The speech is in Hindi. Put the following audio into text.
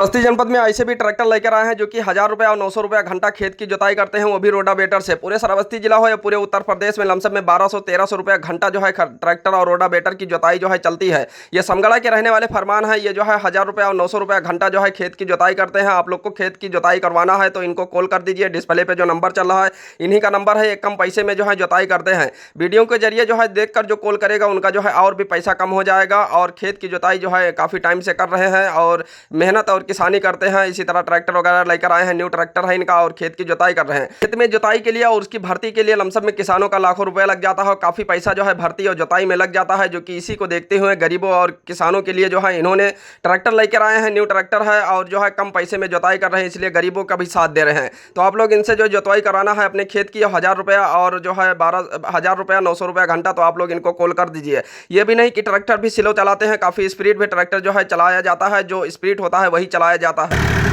बस्ती जनपद में ऐसे भी ट्रैक्टर लेकर आए हैं जो कि 1000 रुपया और 900 रुपया घंटा खेत की जुताई करते हैं, वो भी रोटावेटर से। पूरे श्रावस्ती जिला हो या पूरे उत्तर प्रदेश में लमसम में 1200-1300 रुपया घंटा जो है ट्रैक्टर और रोटावेटर की जुताई जो है चलती है। ये समगड़ा के रहने वाले फरमान है। ये जो है 1000 रुपया और 900 रुपया घंटा जो है खेत की जुताई करते हैं। आप लोग को खेत की जुताई करवाना है तो इनको कॉल कर दीजिए। डिस्प्ले पे जो नंबर चल रहा है इन्हीं का नंबर है। एक कम पैसे में जो है जुताई करते हैं। वीडियो के जरिए जो है देखकर जो कॉल करेगा उनका जो है और भी पैसा कम हो जाएगा। और खेत की जुताई जो है काफ़ी टाइम से कर रहे हैं और मेहनत और किसानी करते हैं। इसी तरह ट्रैक्टर वगैरह लेकर आए हैं, न्यू ट्रैक्टर है इनका और खेत की जुताई कर रहे हैं। खेत में जुताई के लिए और उसकी भर्ती के लिए लमसम में किसानों का लाखों रुपया लग जाता है और काफ़ी पैसा जो है भर्ती और जुताई में लग जाता है, जो कि इसी को देखते हुए गरीबों और किसानों के लिए जो है इन्होंने ट्रैक्टर लेकर आए हैं। न्यू ट्रैक्टर है और जो है कम पैसे में जुताई कर रहे हैं, इसलिए गरीबों का भी साथ दे रहे हैं। तो आप लोग इनसे जो जुताई कराना है अपने खेत की 1000 रुपया और जो है 1000 रुपया 900 रुपया घंटा, तो आप लोग इनको कॉल कर दीजिए। ये भी नहीं कि ट्रैक्टर भी स्लो चलाते हैं, काफ़ी स्पीड में ट्रैक्टर जो है चलाया जाता है। जो स्पीड होता है वही चलाया जाता है।